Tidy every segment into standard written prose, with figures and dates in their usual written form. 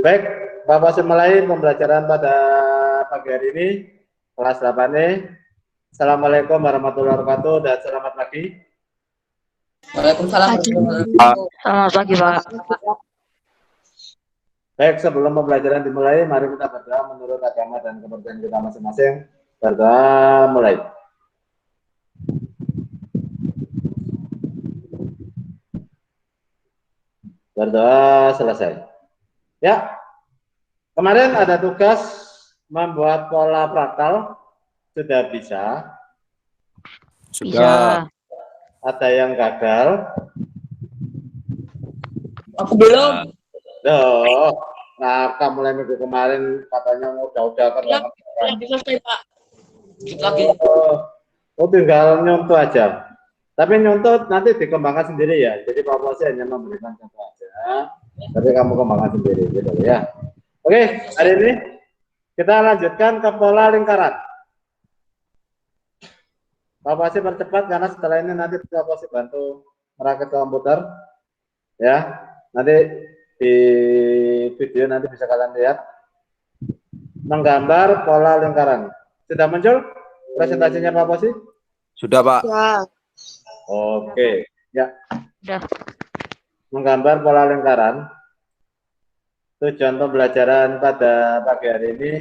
Baik, Bapak Simulai pembelajaran pada pagi hari ini kelas 8E. Assalamualaikum warahmatullahi wabarakatuh dan selamat pagi. Waalaikumsalam. Selamat pagi, Pak. Baik, sebelum pembelajaran dimulai, mari kita berdoa menurut agama dan kepercayaan kita masing-masing. Berdoa mulai. Berdoa selesai. Ya, kemarin ada tugas membuat pola fraktal. Sudah bisa? Bisa. Ada yang gagal? Aku belum. Loh, nah mulai minggu kemarin katanya udah kan. Bisa selesai, Pak. Lagi. Tinggal nyontoh aja. Tapi nyontoh nanti dikembangkan sendiri ya. Jadi Pak Polisi hanya memberikan contoh aja. Tapi kamu kembangkan sendiri gitu ya. Oke, hari ini kita lanjutkan ke pola lingkaran. Pak Polisi percepat karena setelah ini nanti Pak Polisi bantu merakit komputer. Ya, nanti di video nanti bisa kalian lihat menggambar pola lingkaran. Sudah muncul presentasinya Pak Polisi? Sudah, Pak. Ya. Oke, ya. Sudah. Menggambar pola lingkaran. Tujuan pembelajaran pada pagi hari ini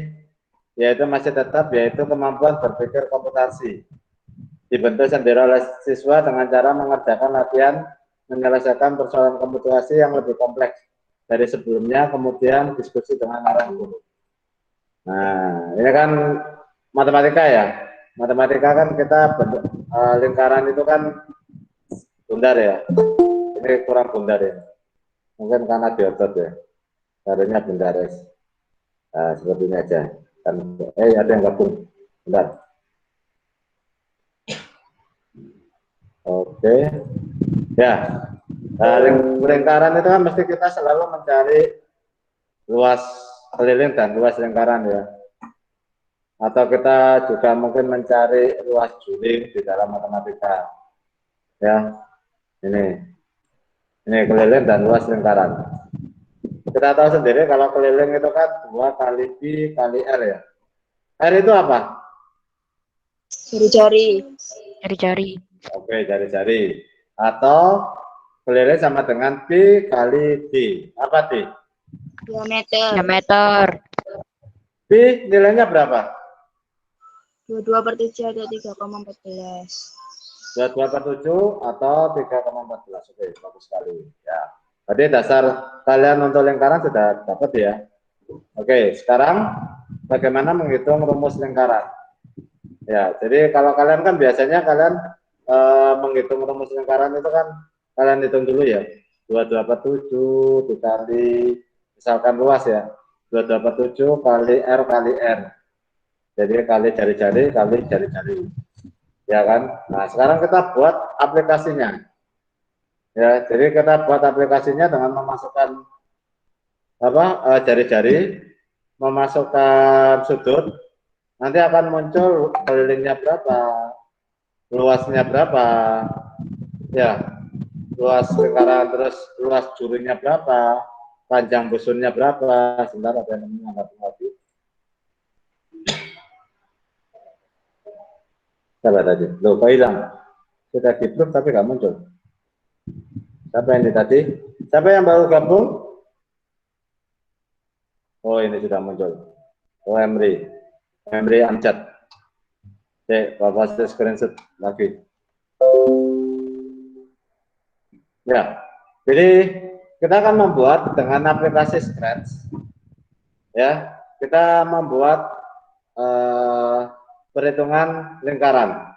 yaitu masih tetap yaitu kemampuan berpikir komputasi. Dibentuk sendiri oleh siswa dengan cara mengerjakan latihan menyelesaikan persoalan komputasi yang lebih kompleks dari sebelumnya, kemudian diskusi dengan arahan guru. Nah, ini kan matematika ya. Matematika kan kita bentuk lingkaran itu kan bundar ya. Ini kurang bundar ya. Mungkin karena diotot ya. Harusnya bundares. Nah, seperti ini aja. Dan, ada yang gabung. Bentar. Oke. Ya. Nah, lingkaran itu kan mesti kita selalu mencari luas keliling dan luas lingkaran ya. Atau kita juga mungkin mencari luas juling di dalam matematika. Ya. Ini keliling dan luas lingkaran. Kita tahu sendiri kalau keliling itu kan 2 kali pi kali r ya. R itu apa? Jari-jari. Jari-jari. Oke, jari-jari. Atau keliling sama dengan pi kali d. Apa d? Diameter. Diameter. Pi nilainya berapa? 22/7 atau 3,14. 22/7 atau 3,14. Oke, bagus sekali. Ya. Jadi dasar kalian untuk lingkaran sudah dapat ya. Oke, sekarang bagaimana menghitung rumus lingkaran? Ya, jadi kalau kalian kan biasanya kalian menghitung rumus lingkaran itu kan kalian hitung dulu ya. 22/7 dikali misalkan luas ya. 22/7 kali R kali R. Jadi kali jari-jari kali jari-jari. Ya kan? Nah, sekarang kita buat aplikasinya. Ya, jadi kita buat aplikasinya dengan memasukkan jari-jari, memasukkan sudut, nanti akan muncul kelilingnya berapa, luasnya berapa, ya, luas lingkaran, terus luas jurinya berapa, panjang busurnya berapa. Sebentar ada yang mengangkat lagi. Coba tadi, loh kok hilang? Sudah di-proof tapi nggak muncul. Siapa yang tadi? Siapa yang baru gabung? Oh, ini sudah muncul. Oh, Emri Amjad. Oke, Bapak screenshot lagi. Ya, jadi kita akan membuat dengan aplikasi Scratch. Ya, kita membuat perhitungan lingkaran.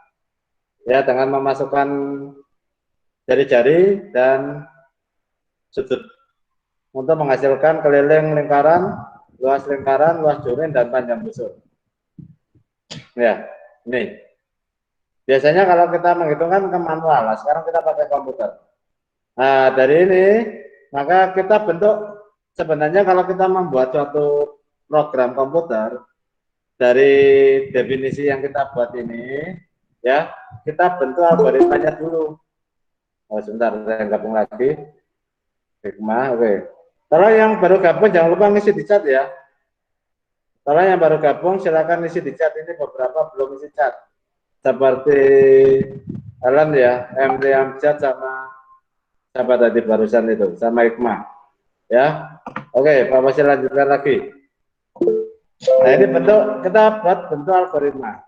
Ya, dengan memasukkan jari-jari dan sudut untuk menghasilkan keliling lingkaran, luas jurin, dan panjang busur. Ya, ini. Biasanya kalau kita menghitungkan ke manual, nah sekarang kita pakai komputer. Nah, dari ini, maka kita bentuk, sebenarnya kalau kita membuat suatu program komputer, dari definisi yang kita buat ini, ya, kita bentuk algoritmanya dulu. Oh, sebentar, saya gabung lagi. Hikmah, oke. Kalau yang baru gabung jangan lupa ngisi di chat ya. Kalau yang baru gabung silakan ngisi di chat, ini beberapa belum ngisi chat. Seperti Alan ya, MD Amjad sama siapa tadi barusan itu, sama Hikmah. Ya. Oke, Pak Masih lanjutkan lagi. Nah, ini bentuk kita buat bentuk algoritma.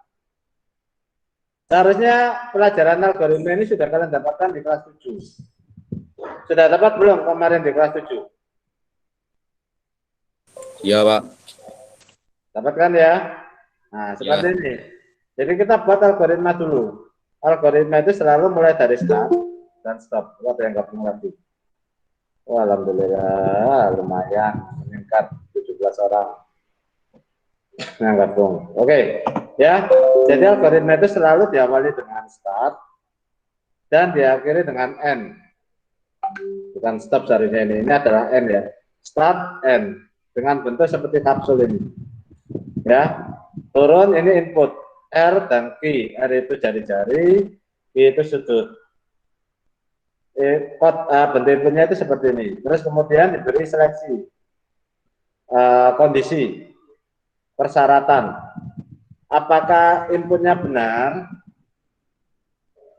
Seharusnya pelajaran algoritma ini sudah kalian dapatkan di kelas 7. Sudah dapat belum kemarin di kelas 7? Iya, Pak. Dapat kan ya? Nah, seperti ini. Jadi kita buat algoritma dulu. Algoritma itu selalu mulai dari start dan stop. Ada yang gabung lagi. Oh, alhamdulillah lumayan meningkat 17 orang yang gabung. Oke, ya. Jadi algoritma itu selalu diawali dengan start dan diakhiri dengan end. Bukan stop seharusnya ini. Ini adalah end ya. Start end dengan bentuk seperti kapsul ini. Ya. Turun ini input R dan Q. R itu jari-jari, Q itu sudut. Bentuk inputnya itu seperti ini. Terus kemudian diberi seleksi kondisi persyaratan. Apakah inputnya benar?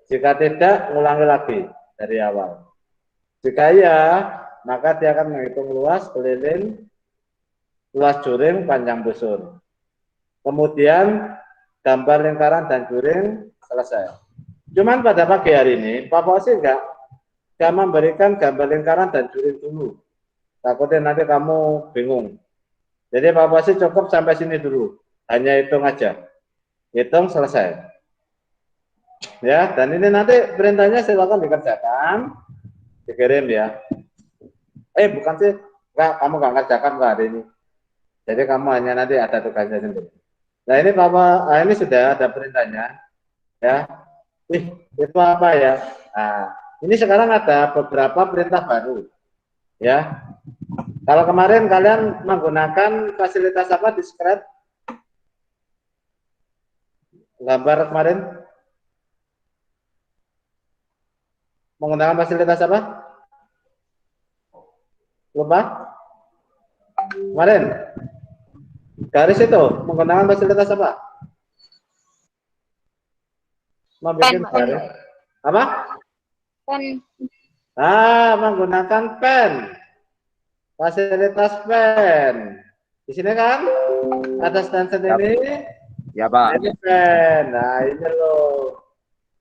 Jika tidak, ulangi lagi dari awal. Jika iya, maka dia akan menghitung luas keliling, luas juring, panjang busur. Kemudian gambar lingkaran dan juring selesai. Cuman pada pagi hari ini, Pak Fauzi nggak memberikan gambar lingkaran dan juring dulu. Takutnya nanti kamu bingung. Jadi Pak Fauzi cukup sampai sini dulu. Hanya hitung aja. Hitung selesai. Ya, dan ini nanti perintahnya silakan dikerjakan. Dikirim ya. Bukan sih. Enggak, kamu nggak kerjakan hari ini. Jadi kamu hanya nanti ada tugasnya sendiri. Nah ini Bapak, ini sudah ada perintahnya, ya. Itu apa ya? Nah, ini sekarang ada beberapa perintah baru, ya. Kalau kemarin kalian menggunakan fasilitas apa di Scratch? Gambar kemarin menggunakan fasilitas apa? Lupa? Kemarin? Garis itu menggunakan fasilitas apa? Membuat garis. Apa? Pen. Menggunakan pen. Fasilitas pen. Di sini kan ada stensil ini. Ya, Pak. Ini pen. Nah, ini loh.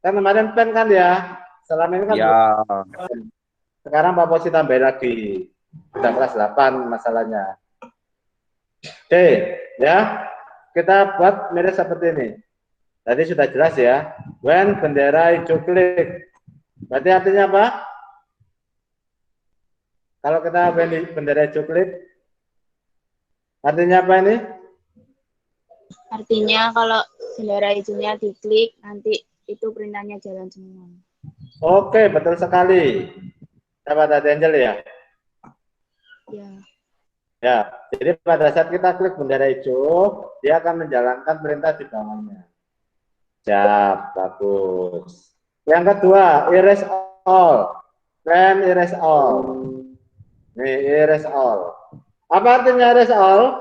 Kan kemarin pen kan ya. Selama ini kan. Ya. Sekarang Pak Posi tambah lagi. Sudah kelas 8 masalahnya. Oke, ya. Kita buat mirip seperti ini. Tadi sudah jelas ya. When bendera hijau klik. Berarti artinya apa? Kalau kita bendera hijau klik, artinya apa ini? Artinya kalau bendera hijaunya diklik, nanti itu perintahnya jalan semua. Oke, betul sekali. Sahabat Angel ya? Ya. Ya, jadi pada saat kita klik bendera hijau, dia akan menjalankan perintah di bawahnya. Siap, bagus. Yang kedua, erase all. Pen erase all. Nih, erase all. Apa artinya erase all?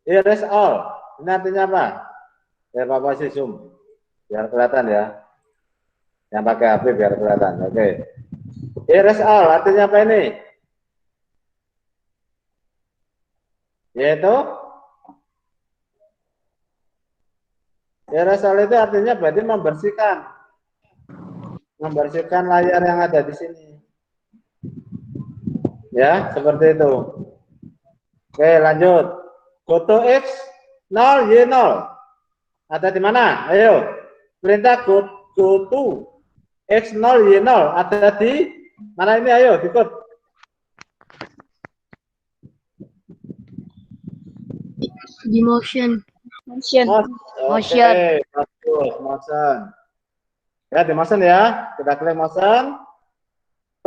Erase all. Ini artinya apa? Ya, Bapak sih zoom. Biar kelihatan ya. Yang pakai HP biar kelihatan. Oke. Erase all artinya apa ini? Yaitu erase all itu artinya berarti membersihkan layar yang ada di sini. Ya, seperti itu. Oke, lanjut. Goto X 0 Y 0. Ada di mana? Ayo. Perintah go to X0 Y0 ada di mana ini? Ayo, ikut. Di motion. Motion. Motion. Oke, bagus, motion. Ya, di motion ya. Kita klik motion.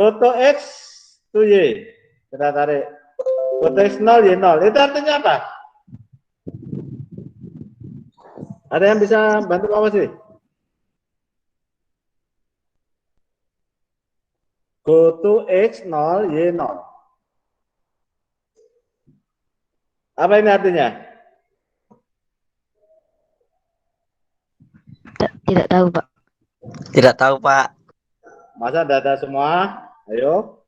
Foto X to Y. Kita tarik. Foto X0 Y0. Itu artinya apa? Ada yang bisa bantu apa sih? go to X 0, Y 0. Apa ini artinya? Tidak tahu, Pak. Tidak tahu, Pak. Masa data semua? Ayo.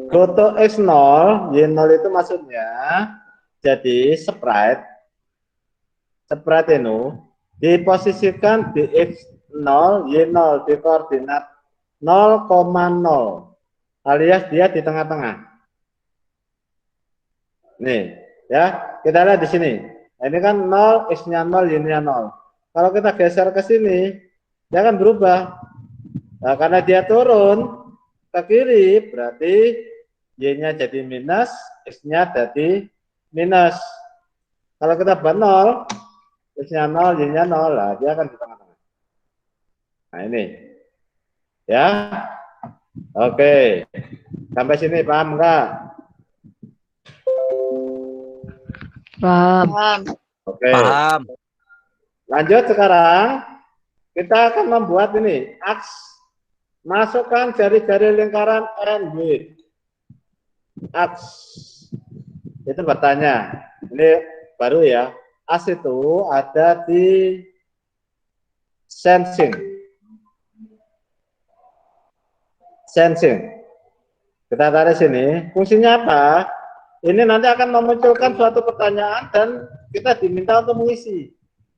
Go to X 0, Y 0 itu maksudnya jadi sprite itu diposisikan di X 0, Y 0 di koordinat 0,0 alias dia di tengah-tengah. Nih, ya, kita lihat di sini. Ini kan 0, X-nya 0, Y-nya 0. Kalau kita geser ke sini, dia akan berubah. Nah, karena dia turun ke kiri, berarti Y-nya jadi minus, X-nya jadi minus. Kalau kita buat 0, X-nya 0, Y-nya 0, lah, dia akan di tengah-tengah. Nah, ini. Ya. Oke. Sampai sini paham enggak? Paham. Paham. Oke. Paham. Lanjut sekarang. Kita akan membuat ini. Aks. Masukkan jari-jari lingkaran N with. Aks. Itu bertanya. Ini baru ya. As itu ada di sensing. Kita tarik sini, fungsinya apa? Ini nanti akan memunculkan suatu pertanyaan dan kita diminta untuk mengisi.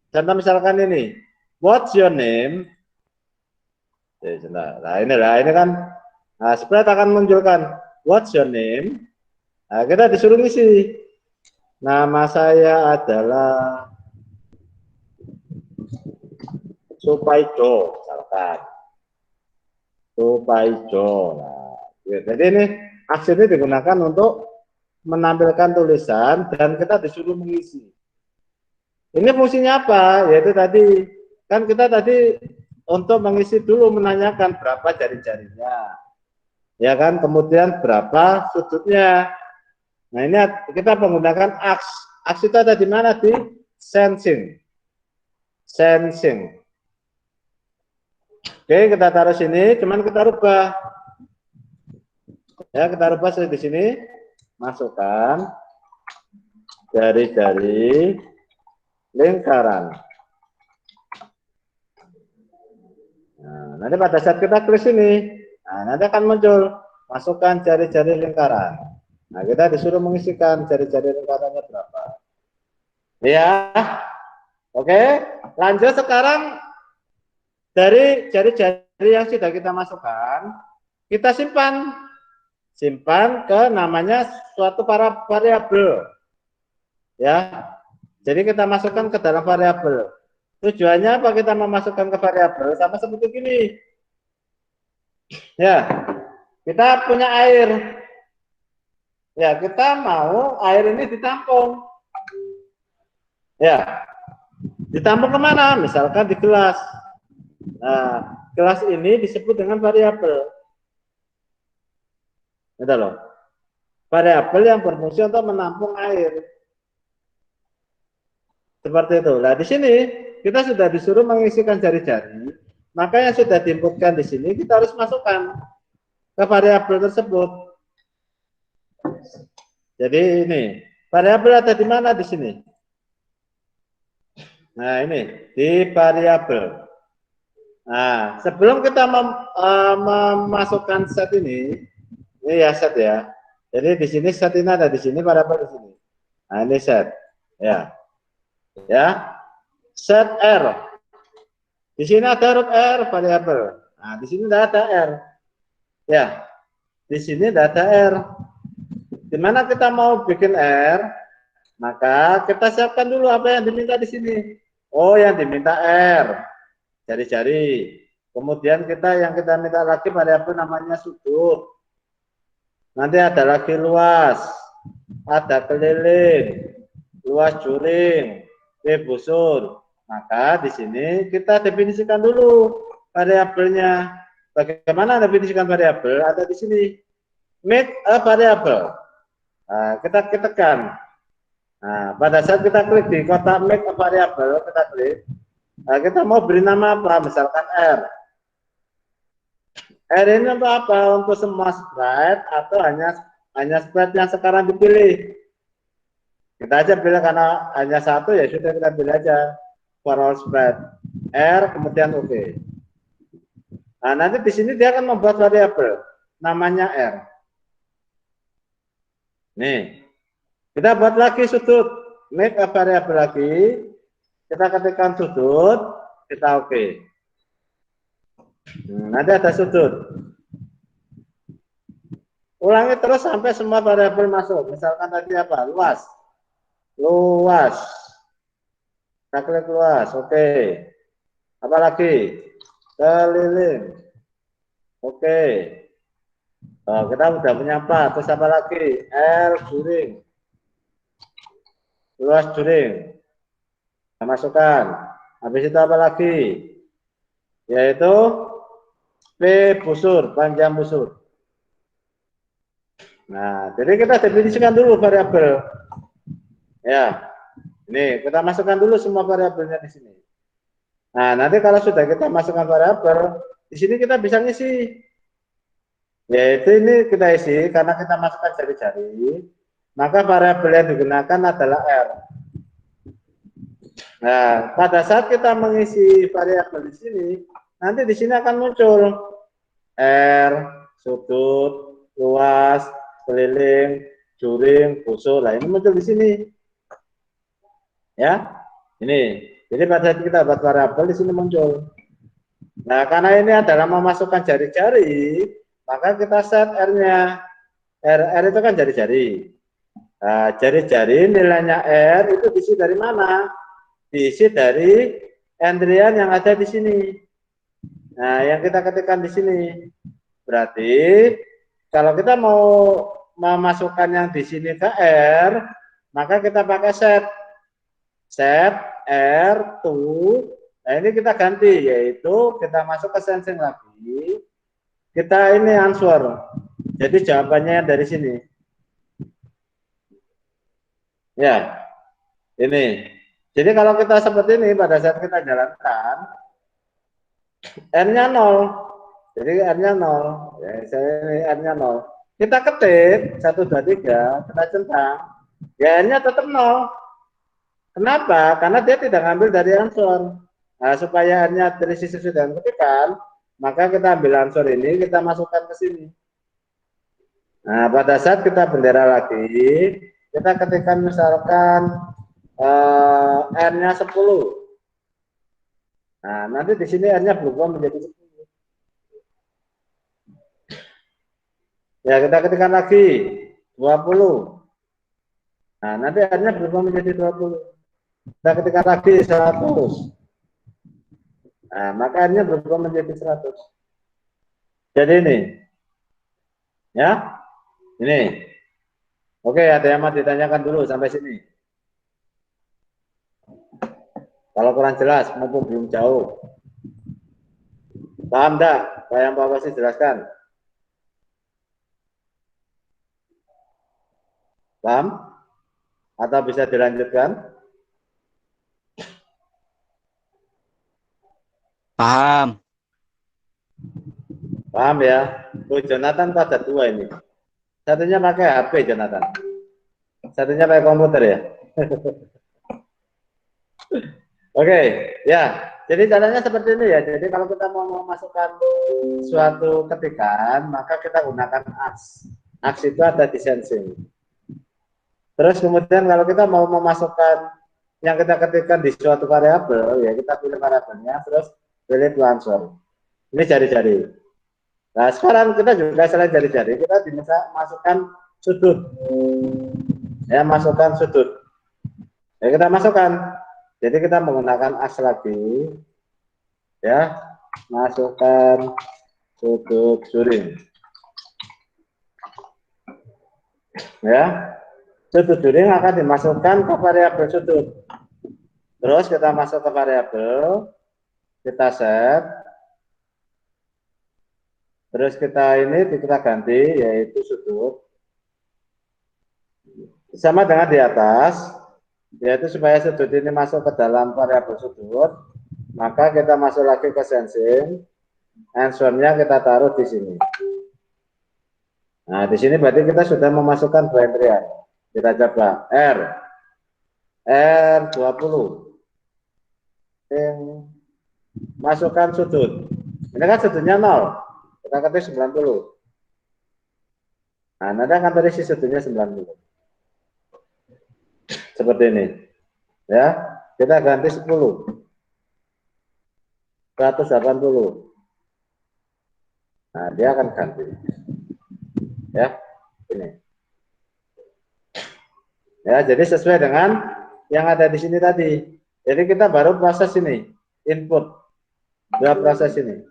Contoh misalkan ini, what's your name? Nah ini kan, nah, sprite akan menunjukkan what's your name. Nah, kita disuruh ngisi. Nama saya adalah Supaijo, misalkan. Supaijo. Nah, jadi ini aksi ini digunakan untuk menampilkan tulisan dan kita disuruh mengisi. Ini fungsinya apa? Yaitu tadi kan kita tadi untuk mengisi dulu menanyakan berapa jari-jarinya, ya kan? Kemudian berapa sudutnya. Nah ini kita menggunakan aks. Aks itu ada di mana? Di sensing. Oke, kita taruh sini, cuman kita rubah. Ya, kita rubah di sini. Masukkan jari-jari lingkaran. Nah, nanti pada saat kita klik sini, nah, nanti akan muncul masukkan jari-jari lingkaran. Nah, kita disuruh mengisikan jari-jari lingkarannya berapa. Ya, oke. Lanjut sekarang. Dari jari-jari yang sudah kita masukkan, kita simpan ke namanya suatu variabel. Ya. Jadi kita masukkan ke dalam variabel. Tujuannya apa kita memasukkan ke variabel? Sama seperti gini. Ya. Kita punya air. Ya, kita mau air ini ditampung. Ya. Ditampung kemana? Misalkan di gelas. Nah, kelas ini disebut dengan variabel. Itu loh. Variabel yang berfungsi untuk menampung air. Seperti itu. Nah, di sini kita sudah disuruh mengisikan jari-jari. Maka yang sudah diinputkan di sini kita harus masukkan ke variabel tersebut. Jadi ini variabel ada di mana di sini? Nah, ini di variabel. Nah, sebelum kita memasukkan set ini ya set ya. Jadi di sini set ini ada di sini, variabel di sini. Nah, ini set, ya, set R. Di sini ada huruf R variabel. Nah, di sini tidak ada R, ya. Di sini tidak ada R. Di mana kita mau bikin R, maka kita siapkan dulu apa yang diminta di sini. Oh, yang diminta R. Jari-jari. Kemudian yang kita minta lagi variabel namanya sudut. Nanti ada lagi luas, ada keliling, luas juring, busur. Maka di sini kita definisikan dulu variabelnya. Bagaimana definisikan variabel? Ada di sini. Make a variable. Nah, kita tekan. Nah, pada saat kita klik di kotak make a variable, kita klik. Nah, kita mau beri nama apa? Misalkan R. R ini untuk apa? Untuk semua sprite atau hanya sprite yang sekarang dipilih? Kita aja pilih karena hanya satu ya sudah kita pilih aja for all sprite R kemudian oke. Nah, nanti di sini dia akan membuat variabel namanya R. Nih, kita buat lagi sudut, make a variable lagi, kita ketikkan sudut, kita oke. Nanti ada sudut. Ulangi terus sampai semua variabel masuk. Misalkan tadi apa? Luas. Luas. Kita klik luas, oke. Apa lagi? Keliling. Oke. Oh, kita udah punya 4. Terus apa lagi? L juring. Luas juring. Kita masukkan. Habis itu apa lagi? Yaitu P busur, panjang busur. Nah, jadi kita definisikan dulu variabel. Ya. Ini kita masukkan dulu semua variabelnya di sini. Nah, nanti kalau sudah kita masukkan variabel, di sini kita bisa ngisi. Yaitu ini kita isi karena kita masukkan jari-jari, maka variabel yang digunakan adalah R. Nah, pada saat kita mengisi variabel di sini, nanti di sini akan muncul R, sudut, luas, keliling, juring, busur. Nah, ini muncul di sini. Ya, ini. Jadi pada saat kita buat variabel di sini muncul. Nah, karena ini adalah memasukkan jari-jari, maka kita set R-nya. R itu kan jari-jari. Nah, jari-jari nilainya R itu diisi dari mana? Diisi dari entry-an yang ada di sini. Nah, yang kita ketikkan di sini. Berarti kalau kita mau memasukkan yang di sini ke R, maka kita pakai set R to. Nah, ini kita ganti, yaitu kita masuk ke sensing lagi. Kita ini answer. Jadi jawabannya dari sini. Ya, ini. Jadi kalau kita seperti ini pada saat kita jalankan, R-nya 0. Jadi R-nya 0. Ya, saya ini R-nya 0. Kita ketik 1, 2, 3, kita centang. Ya R-nya tetap 0. Kenapa? Karena dia tidak ngambil dari answer. Nah, supaya R-nya dari sisi sudah ketikan, maka kita ambil answer ini, kita masukkan ke sini. Nah, pada saat kita bendera lagi, kita ketikkan misalkan R-nya 10. Nah, nanti di sini R-nya berubah menjadi 10. Ya, kita ketikkan lagi 20. Nah, nanti R-nya berubah menjadi 20. Kita ketikkan lagi 100. Nah, maka R-nya berubah menjadi 100. Jadi ini. Ya. Ini. Oke, ada yang mau ditanyakan dulu sampai sini. Kalau kurang jelas maupun belum jauh. Paham enggak? Pak yang Pak Wasi jelaskan. Paham? Atau bisa dilanjutkan? Paham. Paham ya? Oh, Jonathan ada 2 ini. Satunya pakai HP, Jonathan. Satunya pakai komputer ya. Oke, ya. Jadi caranya seperti ini ya. Jadi kalau kita mau memasukkan suatu ketikan, maka kita gunakan AX. AX itu ada di sensing. Terus kemudian kalau kita mau memasukkan yang kita ketikkan di suatu variabel, ya kita pilih variabelnya, terus pilih to answer. Ini jari-jari. Nah, sekarang kita juga selain jari-jari, kita bisa masukkan sudut. Ya, masukkan sudut. Ya, kita masukkan. Jadi kita menggunakan AX lagi. Ya, masukkan sudut juring. Ya, sudut juring akan dimasukkan ke variabel sudut. Terus kita masuk ke variabel, kita set. Terus kita ganti yaitu sudut. Sama dengan di atas, yaitu supaya sudut ini masuk ke dalam variabel sudut. Maka kita masuk lagi ke sensing, answernya kita taruh di sini. Nah, di sini berarti kita sudah memasukkan dua entrian. Kita coba R20. Masukkan sudut. Ini kan sudutnya 0. Kita ketik 90. Nah, nanti akan terisi sudutnya 90. Seperti ini. Ya, kita ganti 10. 180. Nah, dia akan ganti. Ya, ini. Ya, jadi sesuai dengan yang ada di sini tadi. Jadi kita baru proses ini, input. Dua proses ini.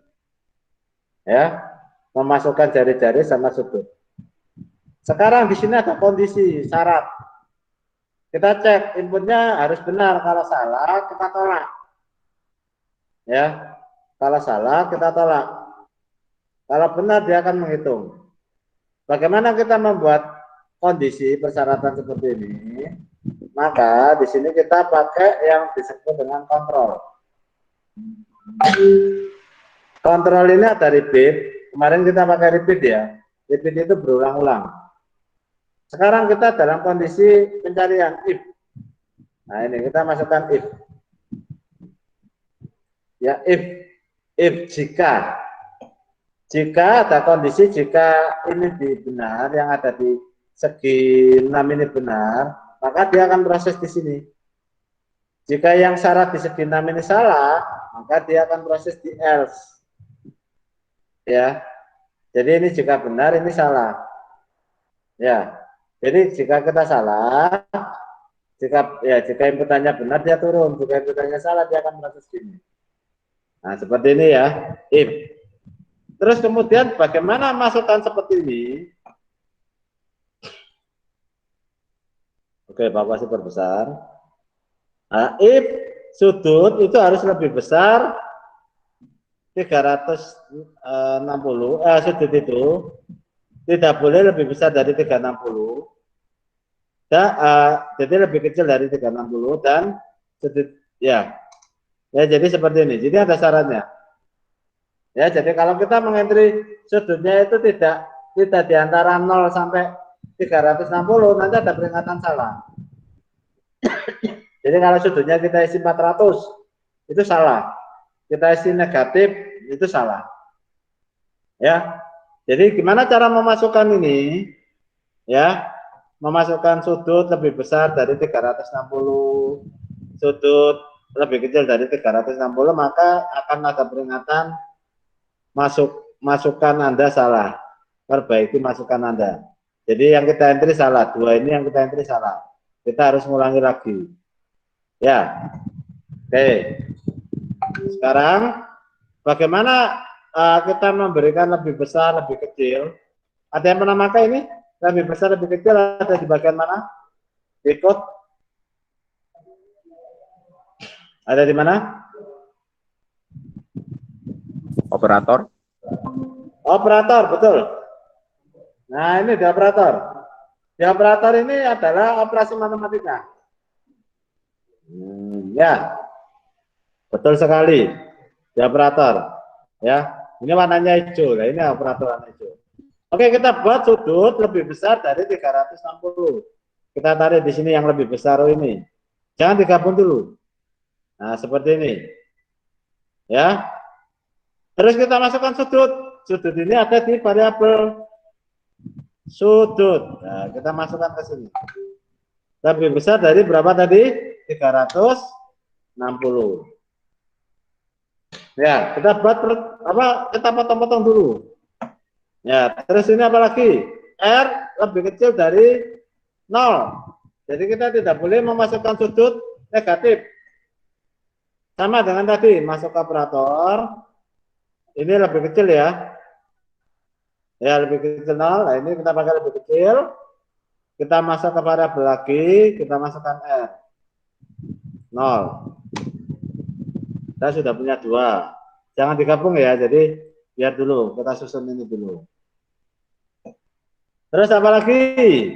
Ya, memasukkan jari-jari sama sudut. Sekarang di sini ada kondisi syarat. Kita cek inputnya harus benar. Kalau salah, kita tolak. Ya, kalau salah, kita tolak. Kalau benar, dia akan menghitung. Bagaimana kita membuat kondisi persyaratan seperti ini? Maka di sini kita pakai yang disebut dengan kontrol. Kontrol ini ada repeat. Kemarin kita pakai repeat ya. Repeat itu berulang-ulang. Sekarang kita dalam kondisi pencarian if. Nah, ini kita masukkan if. Ya, if jika ada kondisi, jika ini benar, yang ada di segi 6 ini benar, maka dia akan proses di sini. Jika yang syarat di segi 6 ini salah, maka dia akan proses di else. Ya. Jadi ini jika benar, ini salah. Ya. Jadi jika kita salah, jika inputannya benar dia turun, jika inputannya salah dia akan proses sini. Nah, seperti ini ya, if. Terus kemudian bagaimana masukkan seperti ini? Oke, Bapak kasih perbesar. Nah, if sudut itu harus lebih besar 360, sudut itu tidak boleh lebih besar dari 360. Jadi lebih kecil dari 360 dan sudut ya. Ya, jadi seperti ini. Jadi ada syaratnya. Ya, jadi kalau kita mengentri sudutnya itu tidak di antara 0 sampai 360, nanti ada peringatan salah. Jadi kalau sudutnya kita isi 400, itu salah. Kita isi negatif, itu salah. Ya. Jadi gimana cara memasukkan ini? Ya, memasukkan sudut lebih besar dari 360, sudut lebih kecil dari 360, maka akan ada peringatan masukan Anda salah. Perbaiki masukan Anda. Jadi yang kita entry salah, dua ini yang kita entry salah. Kita harus mengulangi lagi. Ya. Oke. Sekarang bagaimana kita memberikan lebih besar, lebih kecil? Ada yang pernah pakai ini? Lebih besar, lebih kecil ada di bagian mana? Ikut. Ada di mana? Operator. Operator, betul. Nah, ini di operator. Di operator ini adalah operasi matematika. Ya, betul sekali. Di operator. Ya, ini warnanya hijau. Nah, ini operator warna hijau. Oke, kita buat sudut lebih besar dari 360. Kita tarik di sini yang lebih besar ini. Jangan digabung dulu. Nah, seperti ini. Ya. Terus kita masukkan sudut. Sudut ini ada di variabel sudut. Nah, kita masukkan ke sini. Lebih besar dari berapa tadi? 360. Ya, kita buat kita potong-potong dulu. Ya, terus ini apa lagi? R lebih kecil dari 0. Jadi kita tidak boleh memasukkan sudut negatif. Sama dengan tadi, masuk ke operator. Ini lebih kecil ya. Ya, lebih kecil 0. Nah, ini kita pakai lebih kecil. Kita masuk ke variabel lagi, kita masukkan R. 0. Kita sudah punya 2. Jangan digabung ya, jadi biar dulu, kita susun ini dulu. Terus apa lagi?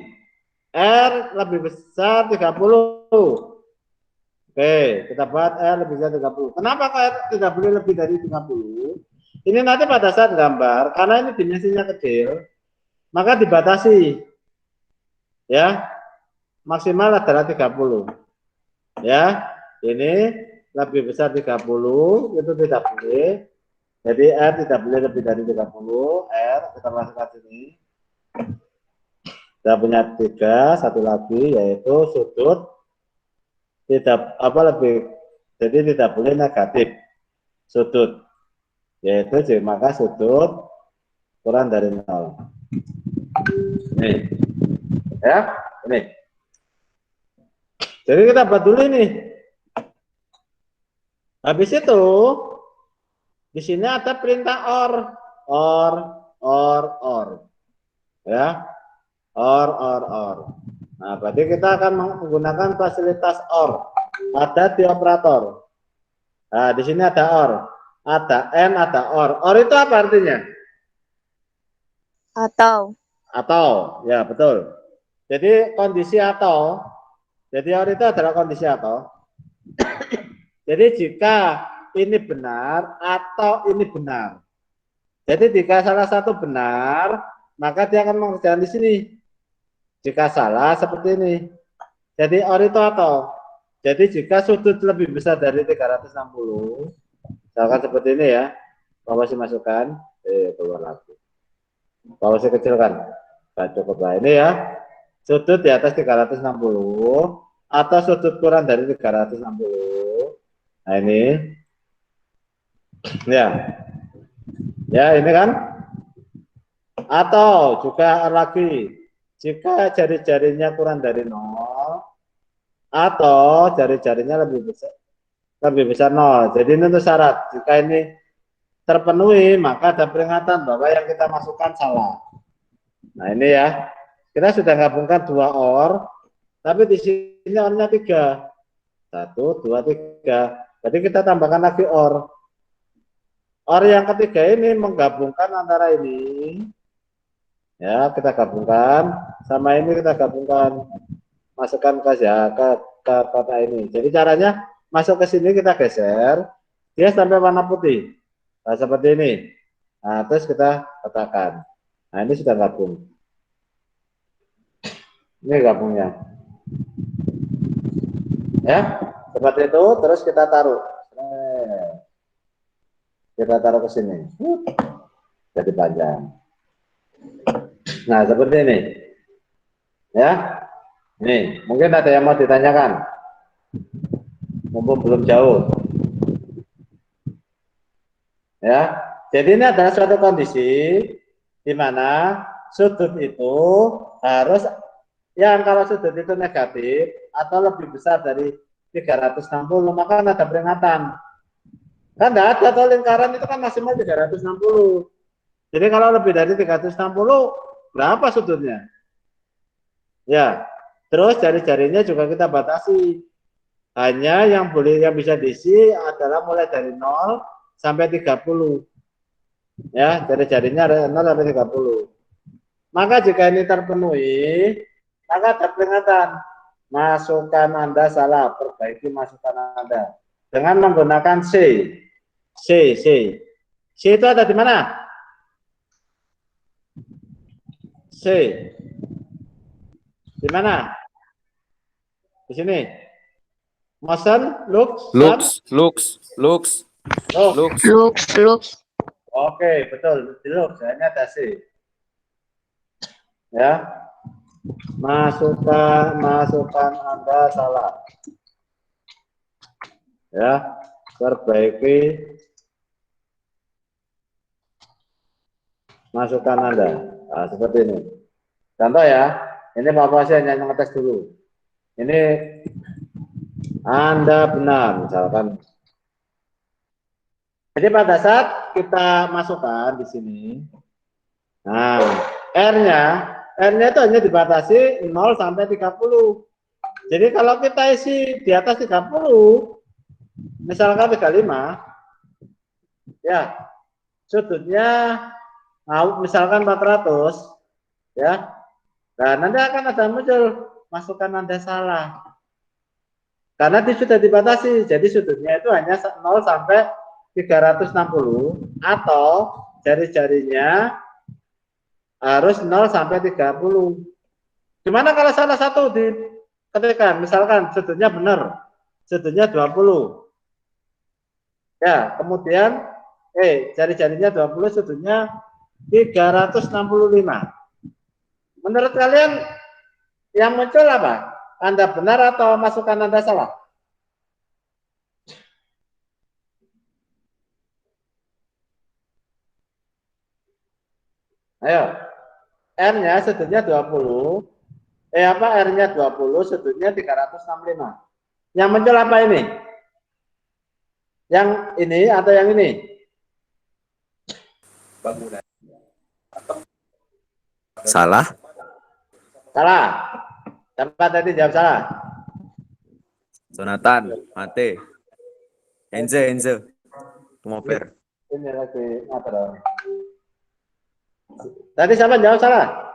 R lebih besar 30. Oke, kita buat R lebih dari 30. Kenapa kok R tidak boleh lebih dari 30? Ini nanti pada saat gambar, karena ini dimensinya kecil, maka dibatasi. Ya, maksimal adalah 30. Ya, ini lebih besar 30, itu tidak boleh. Jadi R tidak boleh lebih dari 30. R, kita masukkan sini. Kita punya 3, satu lagi, yaitu sudut tidak apa lebih, jadi tidak boleh negatif sudut, yaitu maka sudut kurang dari 0. Ini ya, ini jadi kita buat dulu ini. Habis itu di sini ada perintah or ya, or. Nah, berarti kita akan menggunakan fasilitas OR. Ada di operator. Nah, di sini ada OR. Ada N, ada OR. OR itu apa artinya? Atau. Atau, ya betul. Jadi kondisi atau. Jadi OR itu adalah kondisi atau. Jadi jika ini benar atau ini benar. Jadi jika salah satu benar, maka dia akan mengerjakan di sini. Jika salah seperti ini. Jadi OR itu atau. Jadi jika sudut lebih besar dari 360, misalkan seperti ini ya, Bapak masukkan, keluar lagi. Bapak kecilkan. Nah, cukup lah ini ya. Sudut di atas 360 atau sudut kurang dari 360. Nah ini. Ya. Ya, ini kan. Atau juga lagi. Jika jari-jarinya kurang dari 0 atau jari-jarinya lebih besar 0. Jadi ini untuk syarat. Jika ini terpenuhi, maka ada peringatan bahwa yang kita masukkan salah. Nah, ini ya. Kita sudah gabungkan 2 OR, tapi di sini OR-nya 3. 1 2 3. Jadi kita tambahkan lagi OR. OR yang ketiga ini menggabungkan antara ini. Ya, kita gabungkan sama ini, kita gabungkan, masukkan ke kotak ini. Jadi caranya masuk ke sini, kita geser dia sampai warna putih. Nah, seperti ini. Nah, terus kita kotakkan. Nah, ini sudah gabung. Ini gabungnya. Ya, seperti itu. Terus kita taruh. Kita taruh ke sini. Jadi panjang. Nah, seperti ini. Ya. Nih, mungkin ada yang mau ditanyakan. Mumpung belum jauh. Ya. Jadi ini adalah suatu kondisi di mana sudut itu harus, yang kalau sudut itu negatif atau lebih besar dari 360, maka ada peringatan. Kan tidak ada, atau lingkaran itu kan maksimal 360. Jadi kalau lebih dari 360, berapa sudutnya? Ya, terus jari-jarinya juga kita batasi. Hanya yang bisa diisi adalah mulai dari 0 sampai 30. Ya, jari-jarinya 0 sampai 30. Maka jika ini terpenuhi, maka ada peringatan. Masukan Anda salah, perbaiki masukan Anda. Dengan menggunakan C. C itu ada di mana? C. Di mana? Di sini. Motion, looks. Oke, betul. Di looks, ini ada C. Ya. Masukan Anda salah. Ya. Perbaiki masukan Anda. Nah, seperti ini. Contoh ya, ini Pak Fasi hanya ngetes dulu. Ini Anda benar, misalkan. Jadi pada saat kita masukkan di sini, nah R-nya itu hanya dibatasi 0 sampai 30. Jadi kalau kita isi di atas 30, misalkan 35, ya sudutnya misalkan 400, ya. Nah, nanti akan ada muncul masukan Anda salah. Karena sudah dibatasi, jadi sudutnya itu hanya 0 sampai 360 atau jari-jarinya harus 0 sampai 30. Gimana kalau salah satu diketikkan, misalkan sudutnya benar, sudutnya 20. Ya, kemudian jari-jarinya 20, sudutnya 365. Menurut kalian yang muncul apa? Anda benar atau masukan Anda salah? Ayo. R-nya sudutnya 20. R-nya 20, sudutnya 365. Yang muncul apa ini? Yang ini atau yang ini? Bangunan. Salah. Salah. Siapa tadi jawab salah? Jonathan, Mate. Enze. Tumoper. Ini lagi ngatur. Tadi siapa jawab salah?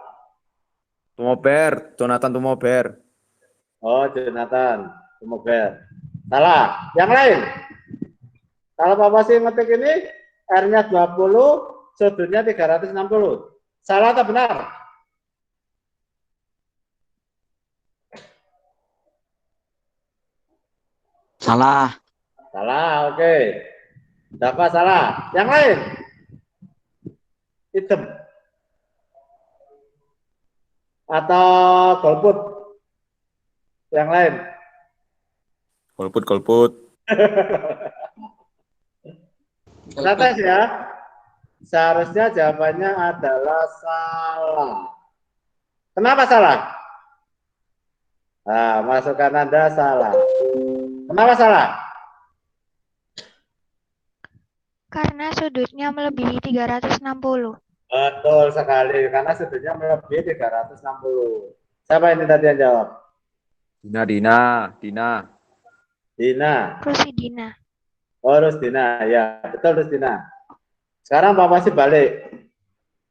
Tumoper, Jonathan Tumoper. Oh, Jonathan. Tumoper. Salah. Yang lain? Kalau Bapak sih ngetik ini, R-nya 20, sudutnya 360. Salah atau benar? Salah. Salah, oke. Dapat salah. Yang lain? Hitam. Atau golput? Yang lain? Golput. Protes ya. Seharusnya jawabannya adalah salah. Kenapa salah? Nah, masukan Anda salah. Kenapa salah? Karena sudutnya melebihi 360. Betul sekali, karena sudutnya melebihi 360. Siapa ini tadi yang jawab? Dina. Dina. Rusidina. Oh, Rusdina. Ya, betul Rusdina. Sekarang Pak Wasi balik.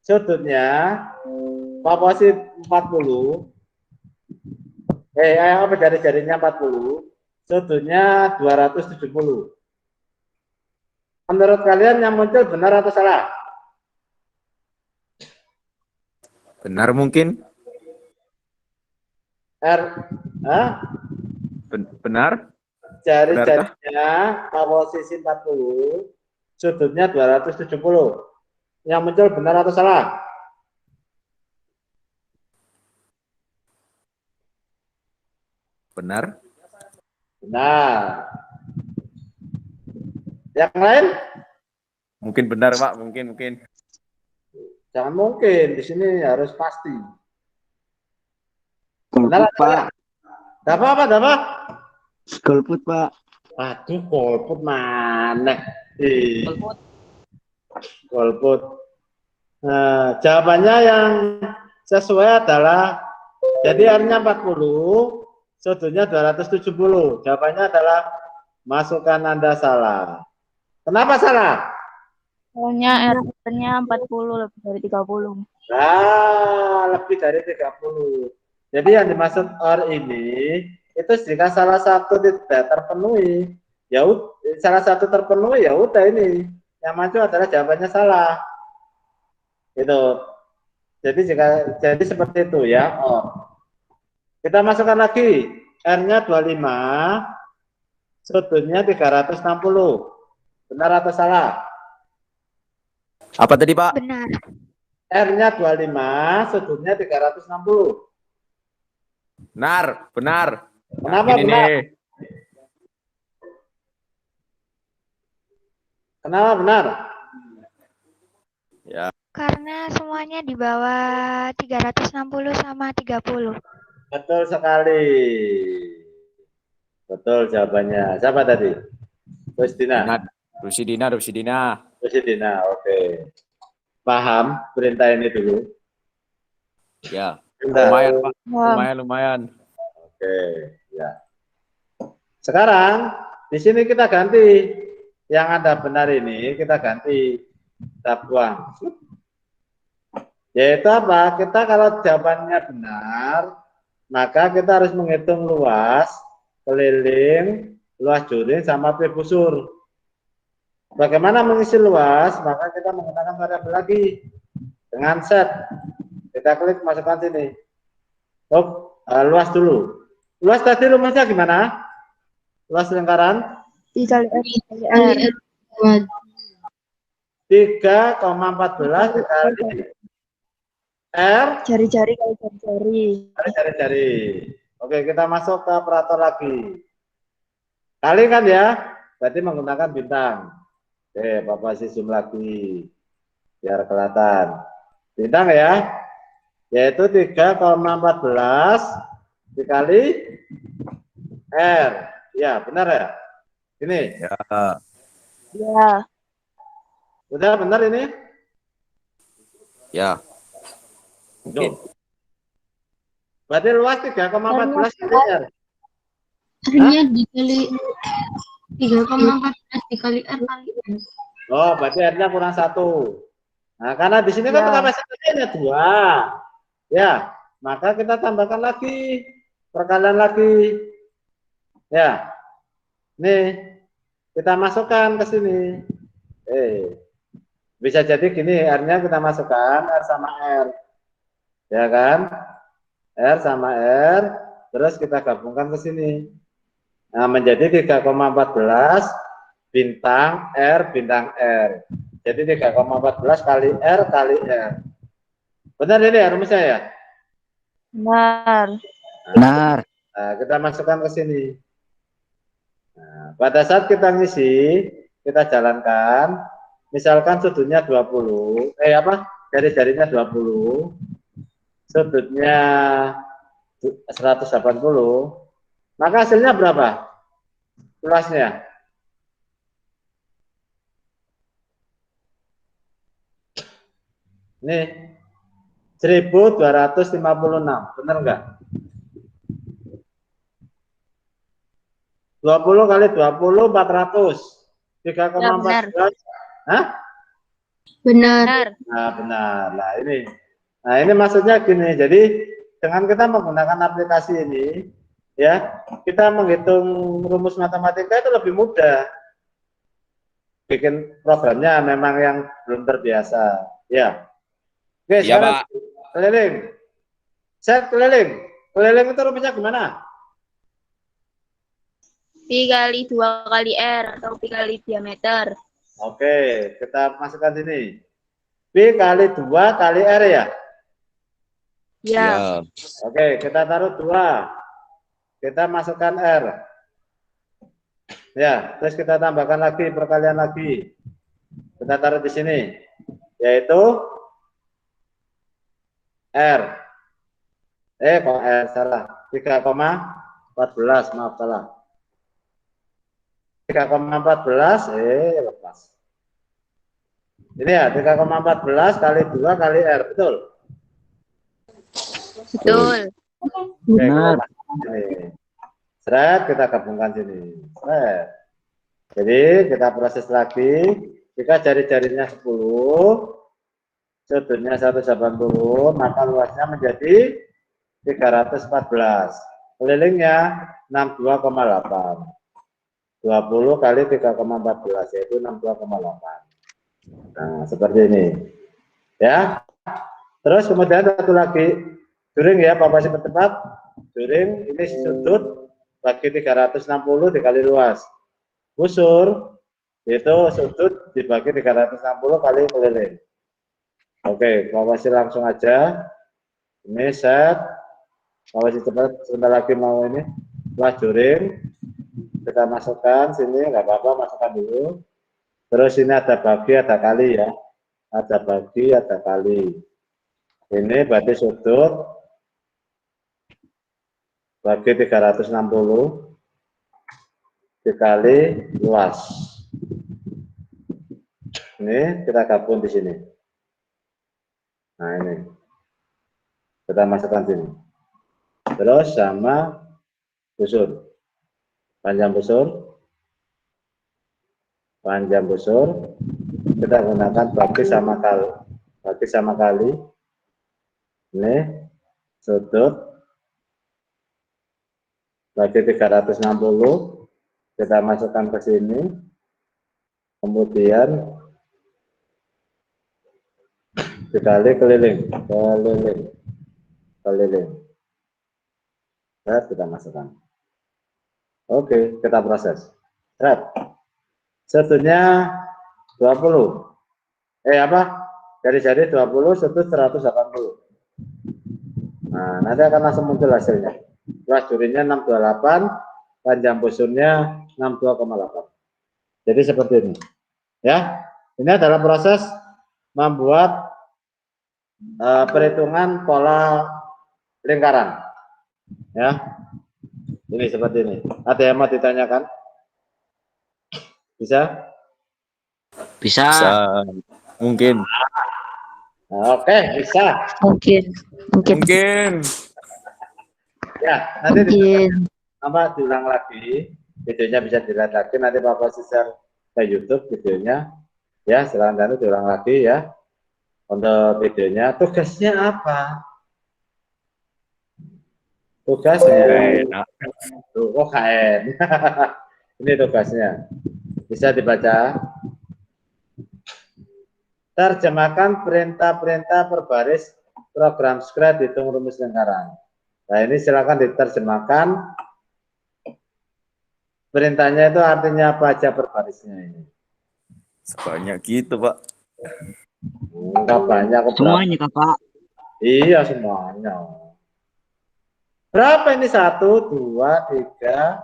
Sudutnya Pak Wasi 40. Apa jari-jarinya 40. Sudutnya 270. Menurut kalian yang muncul benar atau salah? Benar mungkin? Benar? Jari-jarinya posisi 40, sudutnya 270. Yang muncul benar atau salah? Benar. Benar. Yang lain? Mungkin benar, Pak. Mungkin. Jangan mungkin, di sini harus pasti. Golput, Pak. Dapat apa? Golput, Pak. Aduh, golput mana? Golput. Nah, jawabannya yang sesuai adalah, jadi R-nya 40, sudutnya 270. Jawabannya adalah masukan Anda salah. Kenapa salah? Soalnya R-nya 40 lebih dari 30. Nah, lebih dari 30. Jadi yang dimaksud OR ini, itu jika salah satu tidak terpenuhi, salah satu terpenuhi, ya udah ini. Yang maju adalah jawabannya salah. Itu. Jadi seperti itu ya. Kita masukkan lagi. R-nya 25, sudutnya 360. Benar atau salah? Apa tadi, Pak? Benar. R-nya 25, sudutnya 360. Benar. Kenapa ini benar? Nih. Kenapa benar? Ya. Karena semuanya di bawah 360 sama 30. Betul sekali. Betul jawabannya. Siapa tadi? Rusdina. Rusidina, oke. Paham perintah ini dulu? Ya. Perintah. Lumayan, Pak. Lumayan. Oke, ya. Sekarang di sini kita ganti. Yang Anda benar ini kita ganti. Kita buang. Yaitu apa? Kita kalau jawabannya benar, maka kita harus menghitung luas, keliling, luas juring, sama P busur. Bagaimana mengisi luas? Maka kita menggunakan variabel lagi dengan set. Kita klik masukkan sini. Luas dulu. Luas tadi rumusnya gimana? Luas lingkaran? 3 kali R. 3,14 dikali R. Jari-jari kali jari-jari. Jari-jari. Oke, kita masuk ke operator lagi. Kali kan ya, berarti menggunakan bintang. Oke, Bapak isi zoom lagi. Biar kelihatan. Bintang ya, yaitu 3,14 dikali R. Ya, benar ya? Ini. Ya. Ya. Udah benar ini? Ya. Mungkin. Berarti luas 3,14 kali R. Akhirnya dikali 3,14 dikali R kali R. Oh, berarti R-nya kurang 1. Nah, karena di sini kan tambah satunya 2. Ya, maka kita tambahkan lagi. Perkalian lagi. Ya. Nih, kita masukkan ke sini. Bisa jadi gini, R-nya kita masukkan, R sama R. Ya kan? R sama R, terus kita gabungkan ke sini. Nah, menjadi 3,14 bintang R bintang R. Jadi 3,14 kali R kali R. Benar ini ya rumusnya ya? Benar. Benar. Nah, kita masukkan ke sini. Nah, pada saat kita ngisi, kita jalankan, misalkan sudutnya 20, jari-jarinya 20, sudutnya 180, maka hasilnya berapa? Luasnya. Nih, 1256, benar enggak? 20 kali 20, 400. 3,14. Hah? Benar. Nah, benar. Nah, ini maksudnya gini. Jadi, dengan kita menggunakan aplikasi ini, ya, kita menghitung rumus matematika itu lebih mudah. Bikin programnya memang yang belum terbiasa. Ya. Oke, Ya, sekarang Pak. keliling. Set keliling. Keliling itu rumusnya gimana? Pi kali 2 kali R atau pi kali diameter. Oke, kita masukkan sini. Pi kali 2 kali R ya? Ya. Oke, kita taruh 2. Kita masukkan R. Ya, terus kita tambahkan lagi, perkalian lagi. Kita taruh di sini. Yaitu R. Kok R salah. 3,14, maaf salah. 3,14 lepas. Ini ya 3,14 kali 2 kali R, betul? Betul. Benar. Seret, kita gabungkan sini. Seret. Jadi kita proses lagi. Jika jari-jarinya 10, sudutnya 180, maka luasnya menjadi 314. Kelilingnya 62,8. 20 kali 3,14 yaitu 62,8. Nah, seperti ini. Ya. Terus kemudian satu lagi, juring ya, Bapak simpan tepat. Juring ini sudut bagi 360 dikali luas. Busur itu sudut dibagi 360 kali keliling. Oke, Bapak langsung aja. Ini set. Bapak cepat sebentar lagi mau ini. Luas juring. Kita masukkan sini, nggak apa-apa, masukkan dulu. Terus ini ada bagi, ada kali ya. Ada bagi, ada kali. Ini berarti sudut bagi 360 dikali luas. Ini kita gabung di sini. Nah ini. Kita masukkan sini. Terus sama busur. Panjang busur, kita gunakan bagi sama kali, ini sudut bagi 360, kita masukkan ke sini, kemudian dikali keliling, kita masukkan. Oke, kita proses. Satunya 20. Jadi 20, satu 180. Nah, nanti akan langsung muncul hasilnya. Luas durinya 628, panjang busurnya 62,8. Jadi seperti ini. Ya, ini adalah proses membuat perhitungan pola lingkaran. Ya, ini seperti ini. Ada yang mau ditanyakan? Bisa? Bisa. Mungkin. Oke, bisa. Mungkin. Ya, nanti Mungkin. diulang lagi. Videonya bisa dilihat lagi. Nanti Bapak share ke YouTube videonya. Ya, silakan diulang lagi ya. Untuk videonya, tugasnya apa? Tugasnya. Oh, KN. Ini tugasnya. Bisa dibaca. Terjemahkan perintah-perintah berbaris program Scratch hitung rumus lingkaran. Nah, ini silakan diterjemahkan. Perintahnya itu artinya apa aja berbarisnya ini? Sebanyak gitu, Pak. Enggak banyak. Semuanya, Kakak. Iya, semuanya. Berapa ini? 1, 2, 3,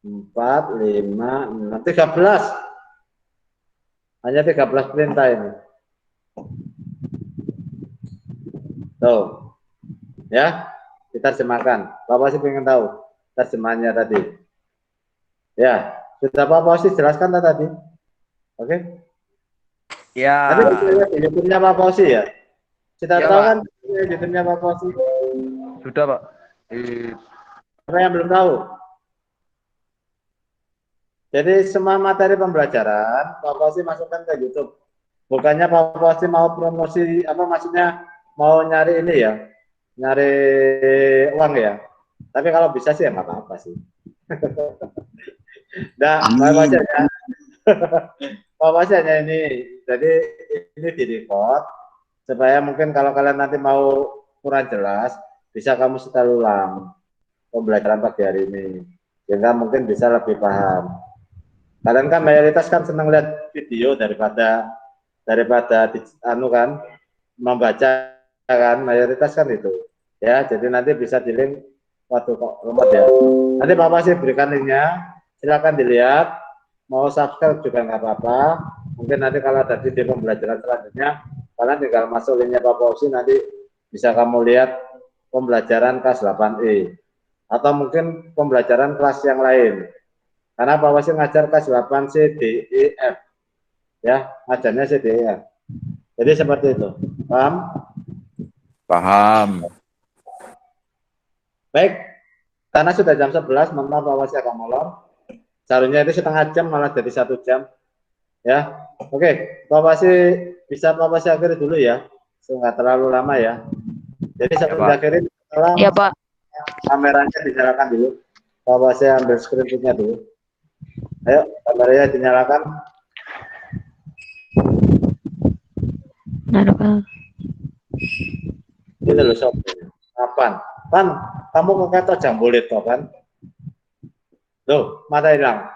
4, 5, 6, 13. Hanya 13 perintah ini. Tuh. Ya, diterjemahkan. Bapak sih pengen tahu terjemahannya tadi. Ya, sudah Bapak sih jelaskan tadi. Oke? Ya. Nanti kita lihat di YouTube-nya Bapak sih ya. Kita Ya, tahu Pak. kan YouTube-nya Bapak sih. Sudah, Pak. Apa yang belum tahu? Jadi semua materi pembelajaran Bapak sih masukkan ke YouTube. Bukannya Bapak sih mau promosi apa maksudnya mau nyari ini ya, nyari uang ya. Tapi kalau bisa sih ya nggak apa-apa sih. Nah, Bapak sih hanya ini. Jadi ini di record supaya mungkin kalau kalian nanti mau kurang jelas bisa kamu setel ulang pembelajaran pagi hari ini sehingga mungkin bisa lebih paham. Kalian kan mayoritas kan senang lihat video daripada kan membaca kan mayoritas kan itu ya. Jadi nanti bisa di link waktu remote ya. Nanti Bapak sih berikan linknya, silakan dilihat. Mau subscribe juga nggak apa-apa. Mungkin nanti kalau ada video pembelajaran selanjutnya kalian tinggal masuk linknya Bapak sih, nanti bisa kamu lihat pembelajaran kelas 8E atau mungkin pembelajaran kelas yang lain. Karena Pak Wasil ngajar kelas 8 C, D, E, F. Ya, ngajarnya C, D, E, F. Jadi seperti itu. Paham? Paham. Baik. Karena sudah jam 11, mohon maaf Pak Wasil agak molor. Seharusnya itu setengah jam, malah jadi 1 jam. Ya, oke. Pak Wasil bisa Pak Wasil akhiri dulu ya. Nggak terlalu lama ya. Jadi sebelum diakhiri, Ya, Pak. kameranya dinyalakan dulu. Pak Wasil ambil screenshotnya dulu. Ayo, kameranya dinyalakan. Ini loh sob. Kapan? Pan, kamu kok kata jambulit toh kan? Tuh, mata hilang.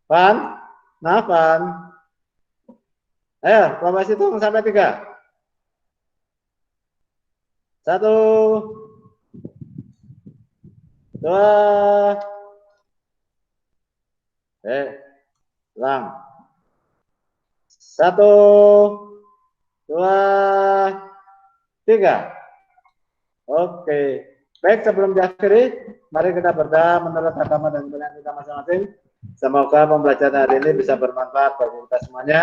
Pan, nah Pan. Ayo, Bapak hitung sampai 3. 1, 2, ulang. 1, 2, 3. Oke. Baik, sebelum diakhiri, mari kita berdoa menurut agama dan kebenaran kita masing-masing. Semoga pembelajaran hari ini bisa bermanfaat bagi kita semuanya.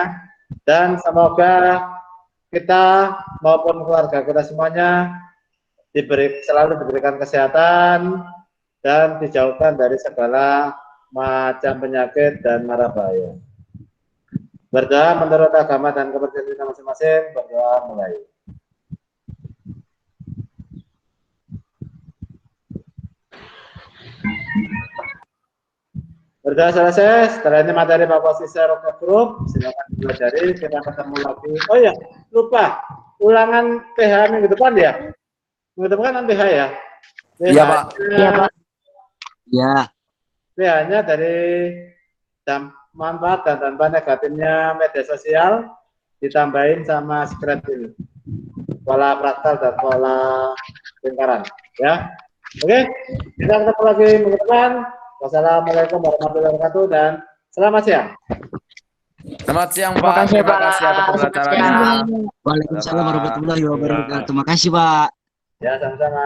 Dan semoga kita maupun keluarga kita semuanya selalu diberikan kesehatan dan dijauhkan dari segala macam penyakit dan mara bahaya. Berdoa menurut agama dan kepercayaan kita masing-masing. Berdoa mulai. Sudah selesai. Setelah ini materi Pak Posisi share ke grup. Silakan dipelajari. Kita ketemu lagi. Oh iya, lupa. Ulangan PH minggu depan ya? Minggu depan kan PH ya? Iya, Pak. Iya, Pak. Ya. PH-nya dari manfaat dan dampak negatifnya media sosial ditambahin sama screening. Pola fraktal dan pola lingkaran. Ya. Oke, kita ketemu lagi minggu depan. Wassalamualaikum warahmatullahi wabarakatuh dan selamat siang. Selamat siang, Terima Pak. kasih, Terima Pak. kasih atas Selamat pembelajarannya. siang. Waalaikumsalam warahmatullahi wabarakatuh. Terima kasih, Pak. Ya, sama-sama.